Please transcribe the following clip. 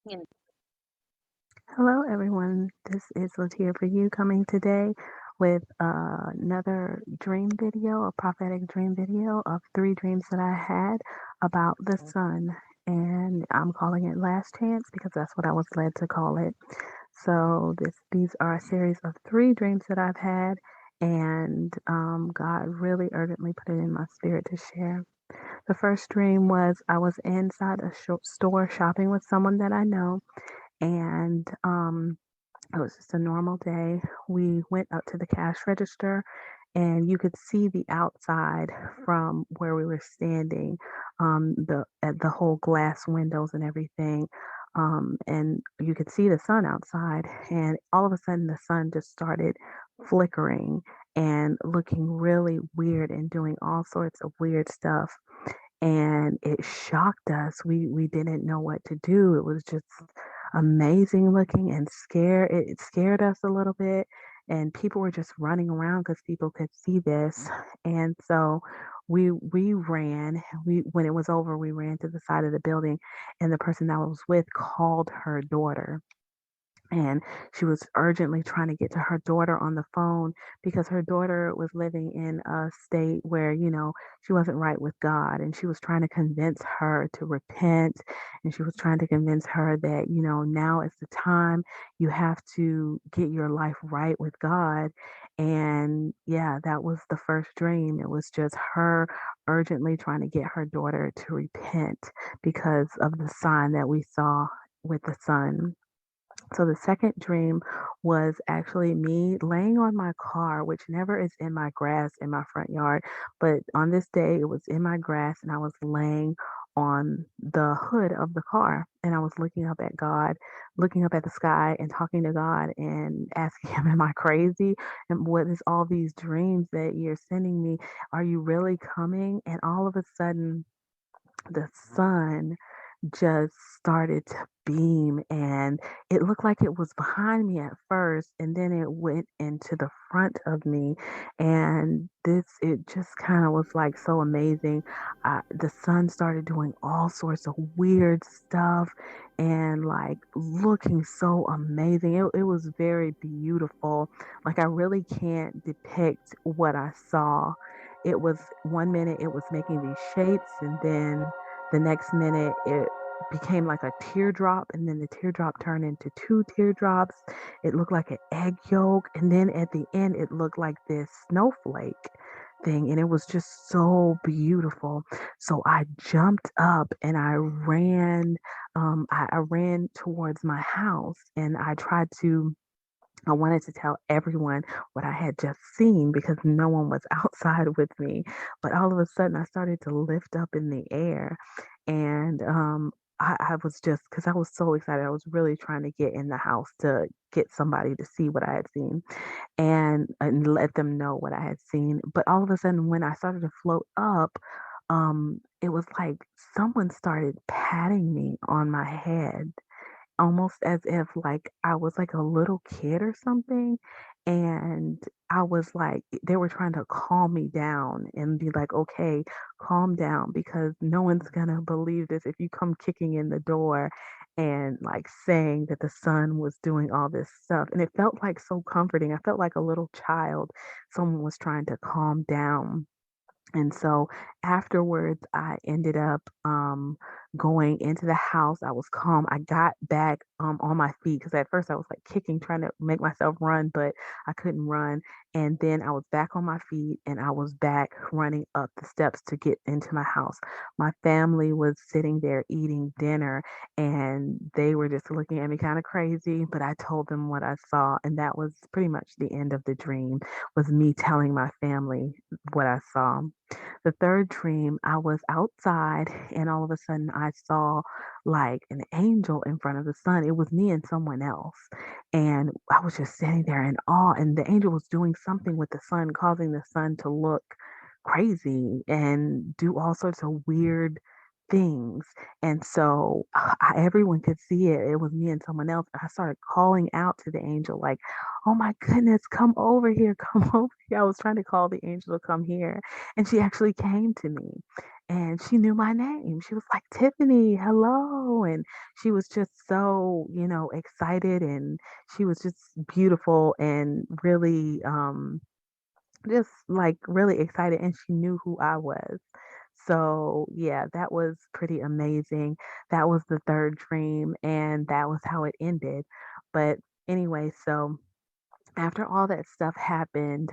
And Hello, everyone. This is Latia for you coming today with another dream video, a prophetic dream video of three dreams that I had about the sun. And I'm calling it Last Chance because that's what I was led to call it. So these are a series of three dreams that I've had, and God really urgently put it in my spirit to share. The first dream was I was inside a store shopping with someone that I know, and it was just a normal day. We went up to the cash register and you could see the outside from where we were standing, the whole glass windows and everything. And you could see the sun outside, and all of a sudden the sun just started flickering and looking really weird and doing all sorts of weird stuff, and it shocked us. We didn't know what to do. It was just amazing looking and it scared us a little bit, and people were just running around because people could see this. And so we ran. We When it was over, we ran to the side of the building, and the person that I was with called her daughter, and she was urgently trying to get to her daughter on the phone because her daughter was living in a state where, she wasn't right with God. And she was trying to convince her to repent. And she was trying to convince her that, now is the time you have to get your life right with God. And yeah, that was the first dream. It was just her urgently trying to get her daughter to repent because of the sign that we saw with the sun. So the second dream was actually me laying on my car, which never is in my grass in my front yard. But on this day, it was in my grass, and I was laying on the hood of the car. And I was looking up at God, looking up at the sky, and talking to God and asking Him, am I crazy? And what is all these dreams that you're sending me? Are you really coming? And all of a sudden, the sun just started to beam, and it looked like it was behind me at first, and then it went into the front of me. And it just kind of was like so amazing. The sun started doing all sorts of weird stuff and like looking so amazing. It was very beautiful. Like, I really can't depict what I saw. It was one minute it was making these shapes, and then the next minute it became like a teardrop, and then the teardrop turned into two teardrops. It looked like an egg yolk, and then at the end it looked like this snowflake thing, and it was just so beautiful. So I jumped up and I ran towards my house, and I wanted to tell everyone what I had just seen because no one was outside with me. But all of a sudden, I started to lift up in the air. And I was just, because I was so excited, I was really trying to get in the house to get somebody to see what I had seen and let them know what I had seen. But all of a sudden, when I started to float up, it was like someone started patting me on my head, almost as if like I was like a little kid or something. And I was like, they were trying to calm me down and be like, okay, calm down, because no one's gonna believe this if you come kicking in the door and like saying that the sun was doing all this stuff. And it felt like so comforting. I felt like a little child. Someone was trying to calm down. And so afterwards, I ended up going into the house. I was calm. I got back on my feet because at first I was like kicking, trying to make myself run, but I couldn't run. And then I was back on my feet, and I was back running up the steps to get into my house. My family was sitting there eating dinner, and they were just looking at me kind of crazy, but I told them what I saw. And that was pretty much the end of the dream, was me telling my family what I saw. The third dream, I was outside, and all of a sudden I saw like an angel in front of the sun. It was me and someone else. And I was just standing there in awe. And the angel was doing something with the sun, causing the sun to look crazy and do all sorts of weird things. And so everyone could see it. It was me and someone else. I started calling out to the angel, like, oh my goodness, come over here, come over here. I was trying to call the angel to come here. And she actually came to me and she knew my name. She was like, Tiffany, hello. And she was just so, excited, and she was just beautiful and really, just like really excited, and she knew who I was. So, yeah, that was pretty amazing. That was the third dream, and that was how it ended. But anyway, so after all that stuff happened,